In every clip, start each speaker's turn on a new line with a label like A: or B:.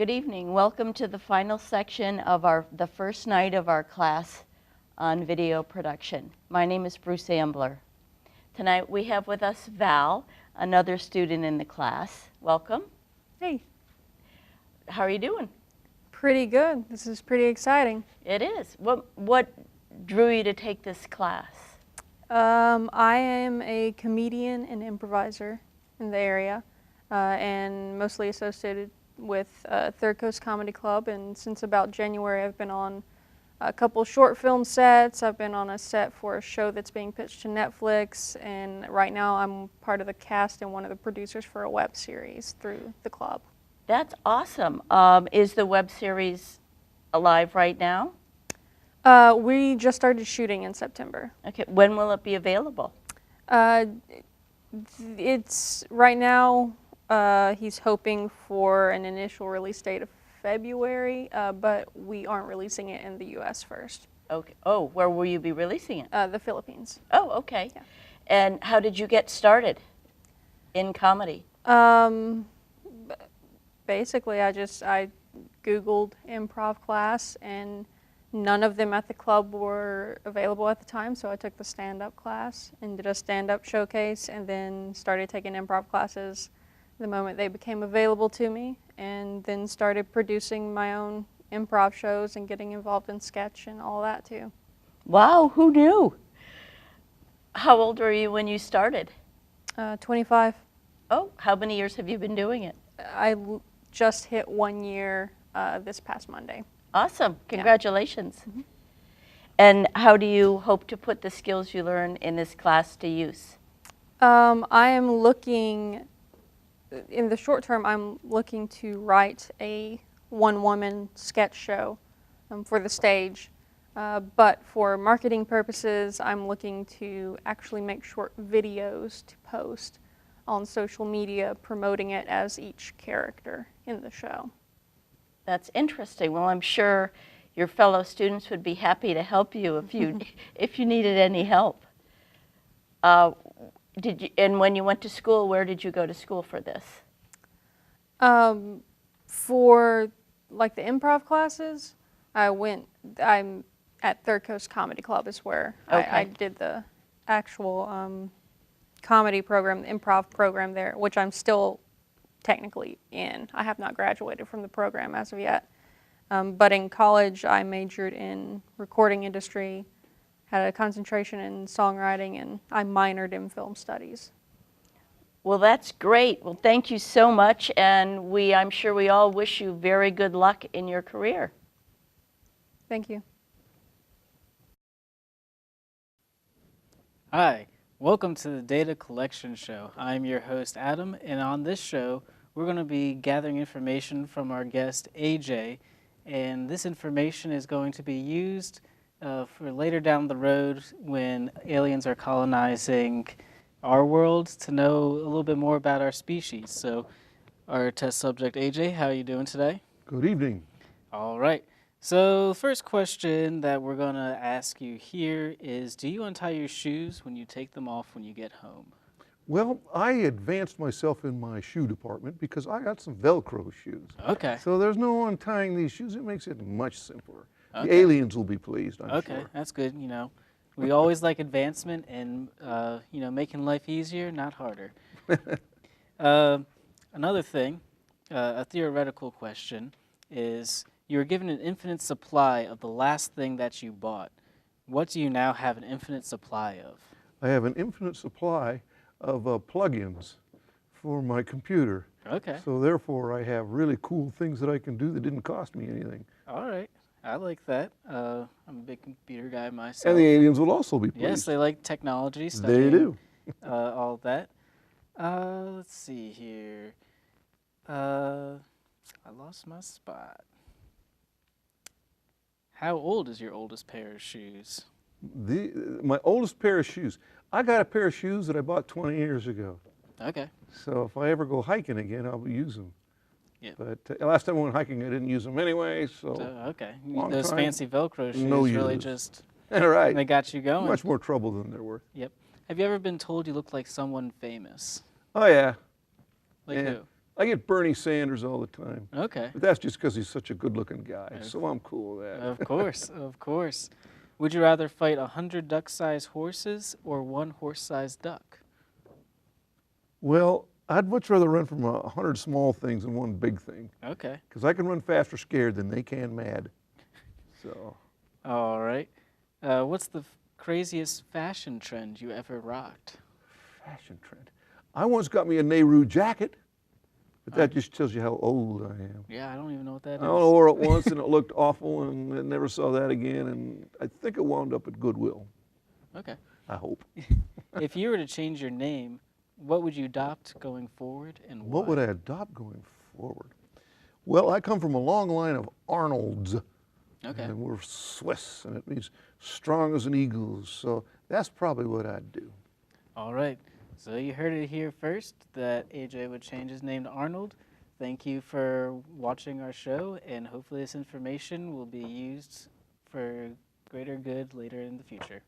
A: Good evening. Welcome to the final section of the first night of our class on video production. My name is Bruce Ambler. Tonight we have with us Val, another student in the class. Welcome.
B: Hey.
A: How are you doing?
B: Pretty good. This is pretty exciting.
A: It is. What drew you to take this class?
B: I am a comedian and improviser in the area, and mostly associated with Third Coast Comedy Club. And since about January, I've been on a couple short film sets. I've been on a set for a show that's being pitched to Netflix, and right now I'm part of the cast and one of the producers for a web series through the club.
A: That's awesome. Is the web series alive right now?
B: We just started shooting in September.
A: Okay. When will it be available?
B: It's right now, he's hoping for an initial release date of February, but we aren't releasing it in the U.S. first.
A: Okay. Oh, where will you be releasing it?
B: The Philippines.
A: Oh, okay.
B: Yeah.
A: And how did you get started in comedy?
B: Basically, I Googled improv class, and none of them at the club were available at the time, so I took the stand-up class and did a stand-up showcase, and then started taking improv classes the moment they became available to me, and then started producing my own improv shows and getting involved in sketch and all that too.
A: Wow, who knew? How old were you when you started?
B: 25.
A: Oh, how many years have you been doing it?
B: I just hit 1 year this past Monday.
A: Awesome, congratulations. Yeah. Mm-hmm. And how do you hope to put the skills you learn in this class to use?
B: I am looking, in the short term, I'm looking to write a one-woman sketch show for the stage. But for marketing purposes, I'm looking to actually make short videos to post on social media, promoting it as each character in the show.
A: That's interesting. Well, I'm sure your fellow students would be happy to help you if you needed any help. And when you went to school, where did you go to school for this?
B: For like the improv classes, I'm at Third Coast Comedy Club is where I did the actual comedy program, the improv program there, which I'm still technically in. I have not graduated from the program as of yet. But in college, I majored in recording industry, had a concentration in songwriting, and I minored in film studies.
A: Well, that's great. Well, thank you so much, and I'm sure we all wish you very good luck in your career.
B: Thank you.
C: Hi, welcome to the Data Collection Show. I'm your host, Adam, and on this show, we're going to be gathering information from our guest, AJ, and this information is going to be used for later down the road when aliens are colonizing our world to know a little bit more about our species. So our test subject, AJ, how are you doing today?
D: Good evening.
C: All right. So the first question that we're going to ask you here is, do you untie your shoes when you take them off when you get home?
D: Well, I advanced myself in my shoe department because I got some Velcro shoes.
C: Okay.
D: So there's no untying these shoes. It makes it much simpler.
C: Okay.
D: The aliens will be pleased, I'm sure.
C: Okay, that's good. You know, we always like advancement and, you know, making life easier, not harder. Another thing, a theoretical question is, you were given an infinite supply of the last thing that you bought. What do you now have an infinite supply of?
D: I have an infinite supply of plugins for my computer.
C: Okay.
D: So therefore, I have really cool things that I can do that didn't cost me anything.
C: All right. I like that. I'm a big computer guy myself.
D: And the aliens will also be pleased.
C: Yes, they like technology,
D: They
C: studying,
D: do.
C: all of that. Let's see here. I lost my spot. How old is your oldest pair of shoes?
D: My oldest pair of shoes. I got a pair of shoes that I bought 20 years ago.
C: Okay.
D: So if I ever go hiking again, I'll use them.
C: Yep.
D: But last time I went hiking, I didn't use them anyway, so.
C: Okay.
D: Long
C: Those
D: time,
C: fancy Velcro shoes
D: no
C: really
D: use.
C: just,
D: Right.
C: they got you going.
D: Much more trouble than they're worth.
C: Yep. Have you ever been told you look like someone famous?
D: Oh, yeah.
C: Like
D: Yeah.
C: who?
D: I get Bernie Sanders all the time.
C: Okay.
D: But that's just because he's such a good-looking guy, so I'm cool with that.
C: Of course, of course. Would you rather fight 100 duck-sized horses or one horse-sized duck?
D: Well, I'd much rather run from 100 small things than one big thing,
C: Okay.
D: because I can run faster scared than they can mad. So,
C: All right. What's the craziest fashion trend you ever rocked?
D: fashion trend. I once got me a Nehru jacket, but that just tells you how old I am.
C: Yeah, I don't even know what that is.
D: I only wore it once and it looked awful, and I never saw that again, and I think it wound up at Goodwill,
C: Okay.
D: I hope.
C: If you were to change your name, what would you adopt going forward and why?
D: What would I adopt going forward? Well, I come from a long line of Arnolds.
C: Okay.
D: And we're Swiss, and it means strong as an eagle. So that's probably what I'd do.
C: All right. So you heard it here first that AJ would change his name to Arnold. Thank you for watching our show, and hopefully this information will be used for greater good later in the future.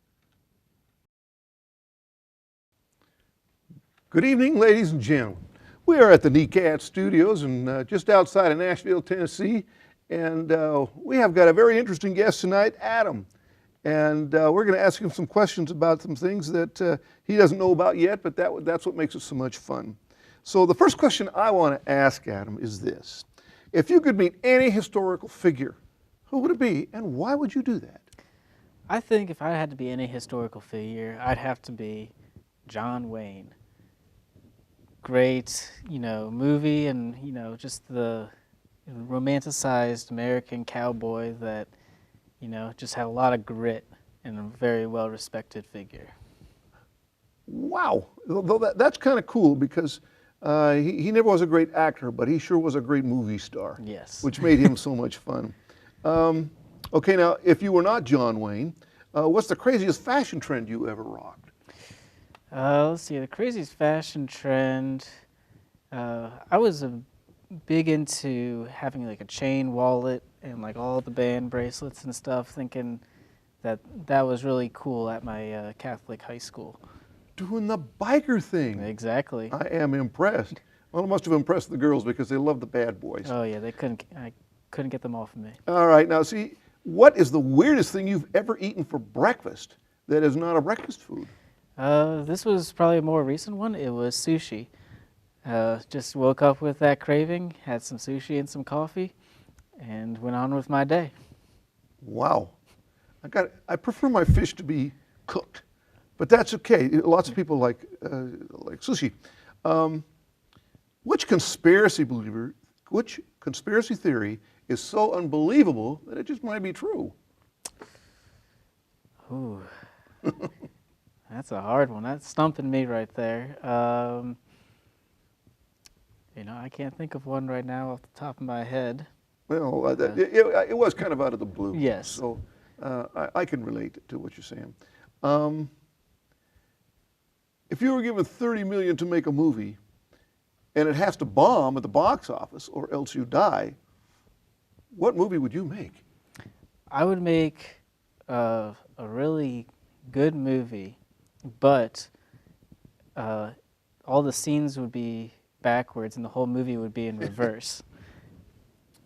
D: Good evening, ladies and gentlemen. We are at the NECAT Studios and just outside of Nashville, Tennessee. And we have got a very interesting guest tonight, Adam. And we're going to ask him some questions about some things that he doesn't know about yet, but that's what makes it so much fun. So the first question I want to ask Adam is this. If you could meet any historical figure, who would it be and why would you do that?
C: I think if I had to be any historical figure, I'd have to be John Wayne. Great, movie and, just the romanticized American cowboy that, just had a lot of grit and a very well-respected figure.
D: Wow, that's kind of cool because he never was a great actor, but he sure was a great movie star.
C: Yes.
D: Which made him so much fun. Okay, now, if you were not John Wayne, what's the craziest fashion trend you ever rocked?
C: Let's see, the craziest fashion trend. I was big into having like a chain wallet and like all the band bracelets and stuff, thinking that was really cool at my Catholic high school.
D: Doing the biker thing.
C: Exactly.
D: I am impressed. Well, it must have impressed the girls because they love the bad boys.
C: Oh yeah, I couldn't get them off of me.
D: All right, now see, what is the weirdest thing you've ever eaten for breakfast that is not a breakfast food?
C: This was probably a more recent one. It was sushi. Just woke up with that craving, had some sushi and some coffee, and went on with my day.
D: Wow. I prefer my fish to be cooked, but that's okay. Lots of people like sushi. Which conspiracy theory is so unbelievable that it just might be true?
C: Ooh. That's a hard one. That's stumping me right there. I can't think of one right now off the top of my head.
D: Well, it was kind of out of the blue.
C: Yes.
D: So I can relate to what you're saying. If you were given $30 million to make a movie, and it has to bomb at the box office or else you die, what movie would you make?
C: I would make a really good movie, but all the scenes would be backwards and the whole movie would be in reverse.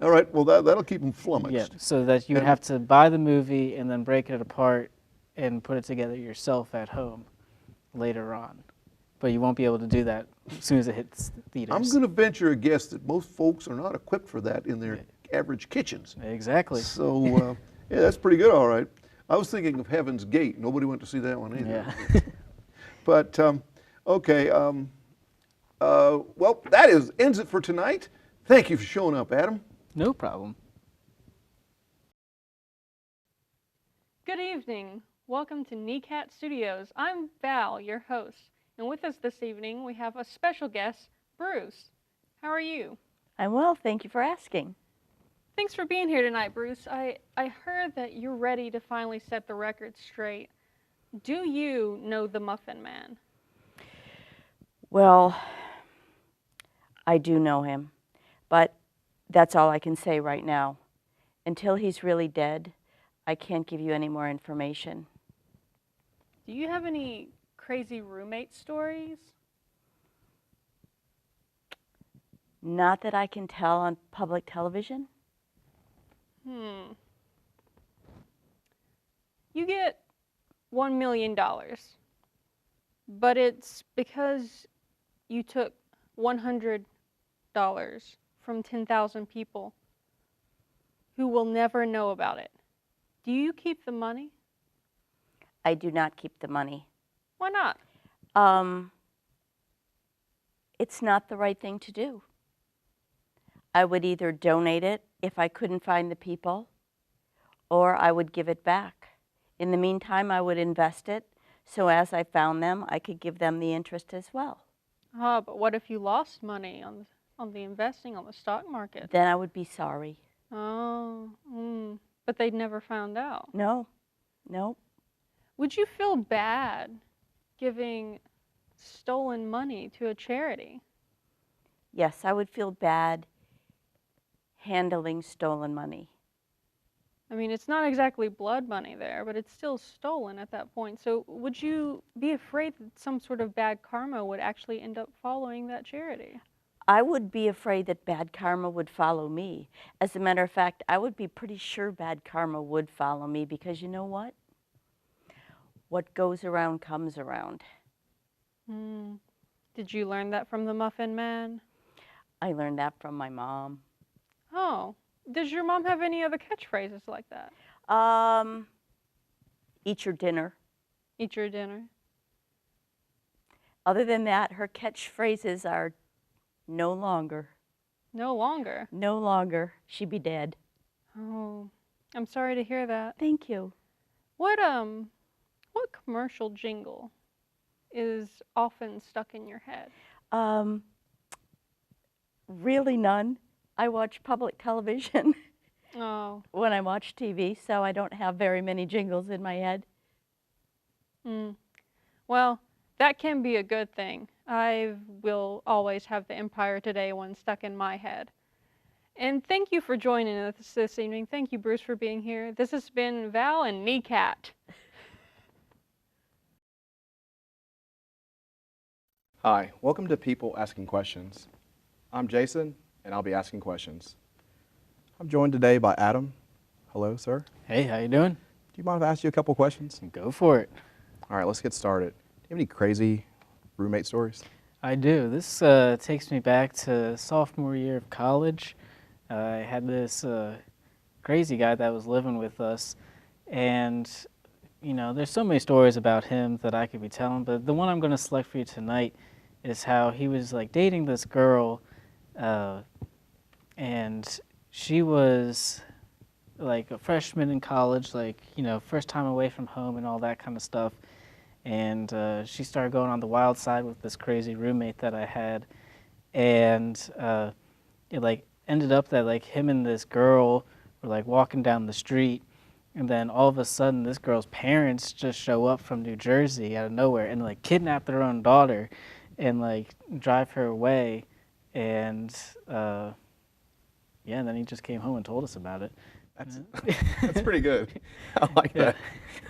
D: All right, well, that'll keep them flummoxed.
C: Yeah, so that you would have to buy the movie and then break it apart and put it together yourself at home later on. But you won't be able to do that as soon as it hits theaters.
D: I'm going to venture a guess that most folks are not equipped for that in their average kitchens.
C: Exactly.
D: So, yeah, that's pretty good, all right. I was thinking of Heaven's Gate. Nobody went to see that one either.
C: Yeah.
D: But, okay, well, that ends it for tonight. Thank you for showing up, Adam.
C: No problem.
B: Good evening. Welcome to NECAT Studios. I'm Val, your host. And with us this evening, we have a special guest, Bruce. How are you?
A: I'm well, thank you for asking.
B: Thanks for being here tonight, Bruce. I heard that you're ready to finally set the record straight. Do you know the Muffin Man?
A: Well, I do know him, but that's all I can say right now. Until he's really dead, I can't give you any more information.
B: Do you have any crazy roommate stories?
A: Not that I can tell on public television.
B: You get $1 million, but it's because you took $100 from 10,000 people who will never know about it. Do you keep the money?
A: I do not keep the money.
B: Why not?
A: It's not the right thing to do. I would either donate it if I couldn't find the people, or I would give it back. In the meantime, I would invest it, so as I found them, I could give them the interest as well.
B: But what if you lost money on the investing on the stock market?
A: Then I would be sorry.
B: Oh, but they'd never found out.
A: No, no.
B: Would you feel bad giving stolen money to a charity?
A: Yes, I would feel bad handling stolen money.
B: I mean, it's not exactly blood money there, but it's still stolen at that point. So would you be afraid that some sort of bad karma would actually end up following that charity?
A: I would be afraid that bad karma would follow me. As a matter of fact, I would be pretty sure bad karma would follow me because you know what? What goes around comes around.
B: Did you learn that from the Muffin Man?
A: I learned that from my mom.
B: Oh, does your mom have any other catchphrases like that?
A: Eat your dinner.
B: Eat your dinner.
A: Other than that, her catchphrases are no longer.
B: No longer.
A: No longer. She'd be dead.
B: Oh, I'm sorry to hear that.
A: Thank you.
B: What commercial jingle is often stuck in your head?
A: Really none. I watch public television
B: Oh.
A: when I watch TV, so I don't have very many jingles in my head.
B: Well, that can be a good thing. I will always have the Empire Today one stuck in my head. And thank you for joining us this evening. Thank you, Bruce, for being here. This has been Val and Kneecat.
E: Hi, welcome to People Asking Questions. I'm Jason, and I'll be asking questions. I'm joined today by Adam. Hello, sir.
C: Hey, how you doing?
E: Do you mind if I ask you a couple questions?
C: Go for it.
E: All right, let's get started. Do you have any crazy roommate stories?
C: I do. This takes me back to sophomore year of college. I had this crazy guy that was living with us, and you know, there's so many stories about him that I could be telling, but the one I'm going to select for you tonight is how he was like dating this girl, and she was like a freshman in college, like, you know, first time away from home and all that kind of stuff. And she started going on the wild side with this crazy roommate that I had. And it like ended up that like him and this girl were like walking down the street. And then all of a sudden this girl's parents just show up from New Jersey out of nowhere and like kidnap their own daughter and like drive her away. And yeah, and then he just came home and told us about it.
E: That's pretty good. I like that.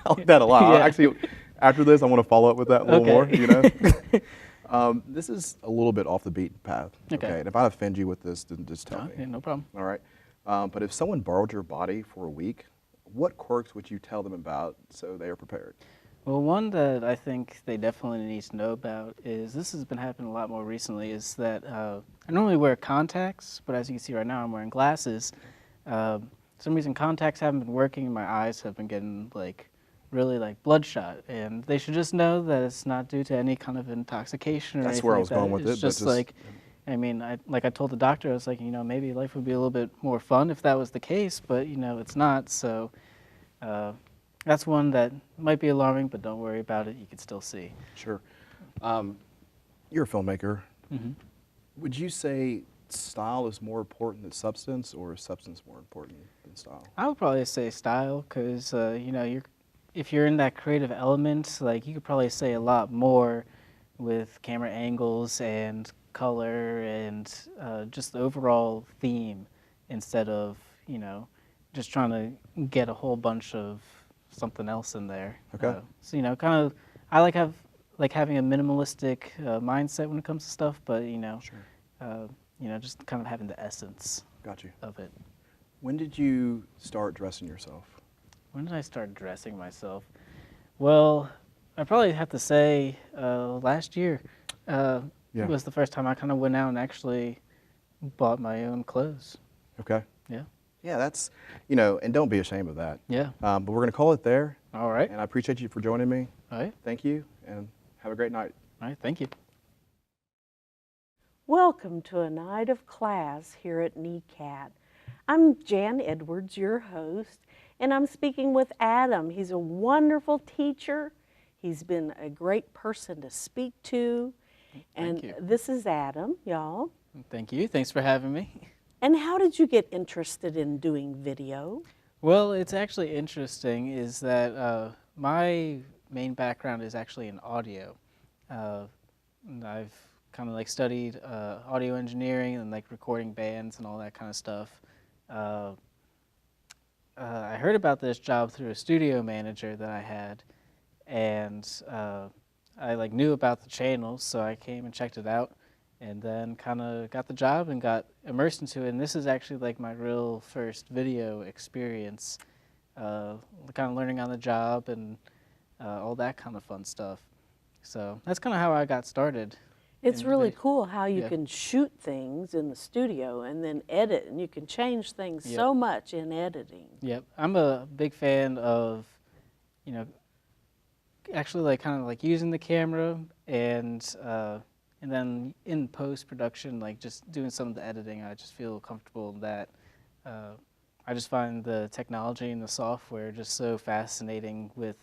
E: I like that a lot.
C: Yeah.
E: Actually, after this, I want to follow up with that a little
C: Okay.
E: more, you know? This is a little bit off the beaten path.
C: Okay.
E: And if I offend you with this, then just tell me.
C: Yeah, no problem.
E: All right. But if someone borrowed your body for a week, what quirks would you tell them about so they are prepared?
C: Well, one that I think they definitely need to know about is, this has been happening a lot more recently, is that I normally wear contacts, but as you can see right now, I'm wearing glasses. For some reason, contacts haven't been working, and my eyes have been getting like really like bloodshot. And they should just know that it's not due to any kind of intoxication or
E: That's
C: anything
E: where I
C: like
E: was going
C: that.
E: with
C: It's
E: it, but
C: just
E: just-
C: like, I mean, I told the doctor, I was like, you know, maybe life would be a little bit more fun if that was the case, but you know, it's not. So that's one that might be alarming, but don't worry about it. You can still see.
E: Sure. You're a filmmaker.
C: Mm-hmm.
E: Would you say style is more important than substance, or is substance more important than style?
C: I would probably say style, because you know, if you're in that creative element, like you could probably say a lot more with camera angles and color and just the overall theme, instead of, you know, just trying to get a whole bunch of something else in there.
E: Okay.
C: So you know, kind of, I like having a minimalistic mindset when it comes to stuff, but you know,
E: Sure.
C: just kind of having the essence
E: Got you.
C: of it.
E: When did you start dressing yourself?
C: When did I start dressing myself? Well, I probably have to say last year
E: Yeah.
C: was the first time I kind of went out and actually bought my own clothes.
E: Okay.
C: Yeah.
E: Yeah, that's, and don't be ashamed of that.
C: Yeah.
E: But we're going to call it there.
C: All right.
E: And I appreciate you for joining me.
C: All right.
E: Thank you, and have a great night.
C: All right. Thank you.
F: Welcome to a night of class here at NECAT. I'm Jan Edwards, your host, and I'm speaking with Adam. He's a wonderful teacher. He's been a great person to speak to.
C: Thank
F: And
C: you.
F: this is Adam, y'all.
C: Thank you. Thanks for having me.
F: And how did you get interested in doing video?
C: Well, it's actually interesting is that my main background is actually in audio. And I've kind of like studied audio engineering and like recording bands and all that kind of stuff. I heard about this job through a studio manager that I had, and I like knew about the channels, so I came and checked it out, and then kind of got the job and got immersed into it. And this is actually like my real first video experience, kind of learning on the job and all that kind of fun stuff. So that's kind of how I got started.
F: It's
C: in
F: really
C: vid-
F: cool how you
C: yeah.
F: can shoot things in the studio and then edit, and you can change things
C: Yep.
F: so much in editing.
C: Yep, I'm a big fan of, actually like kind of like using the camera and then in post-production, like just doing some of the editing. I just feel comfortable in that. I just find the technology and the software just so fascinating with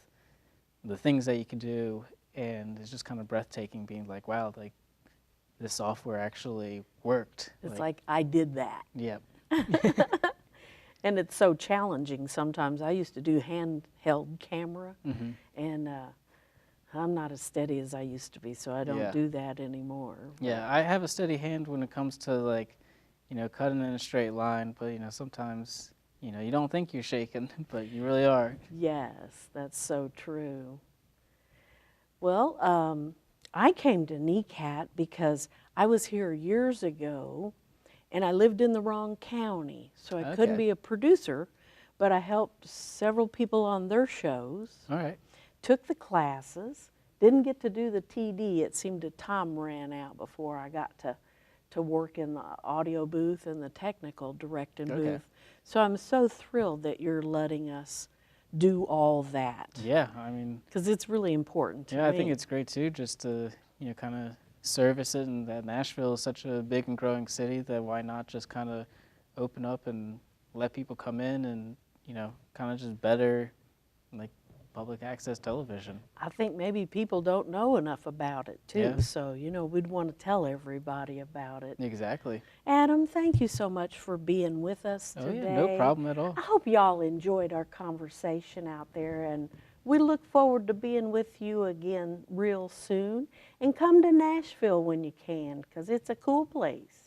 C: the things that you can do, and it's just kind of breathtaking being like, wow, like this software actually worked.
F: It's like I did that.
C: Yep.
F: And it's so challenging sometimes. I used to do handheld camera,
C: Hmm.
F: and I'm not as steady as I used to be, so I don't
C: Yeah.
F: do that anymore.
C: Yeah, I have a steady hand when it comes to like, cutting in a straight line, but sometimes, you don't think you're shaking, but you really are.
F: Yes, that's so true. Well, I came to NECAT because I was here years ago, and I lived in the wrong county, so I couldn't
C: Okay.
F: be a producer, but I helped several people on their shows.
C: All right.
F: Took the classes, didn't get to do the TD. It seemed the time ran out before I got to work in the audio booth and the technical directing
C: Okay.
F: booth. So I'm so thrilled that you're letting us do all that,
C: Yeah, I mean,
F: because it's really important to me.
C: yeah, I think it's great too, just to, kind of service it, and that Nashville is such a big and growing city that why not just kind of open up and let people come in and, kind of just better like public access television.
F: I think maybe people don't know enough about it too,
C: Yeah.
F: so we'd want to tell everybody about it.
C: Exactly.
F: Adam, thank you so much for being with us
C: Oh
F: today.
C: yeah, no problem at all.
F: I hope y'all enjoyed our conversation out there, and we look forward to being with you again real soon. And come to Nashville when you can, because it's a cool place.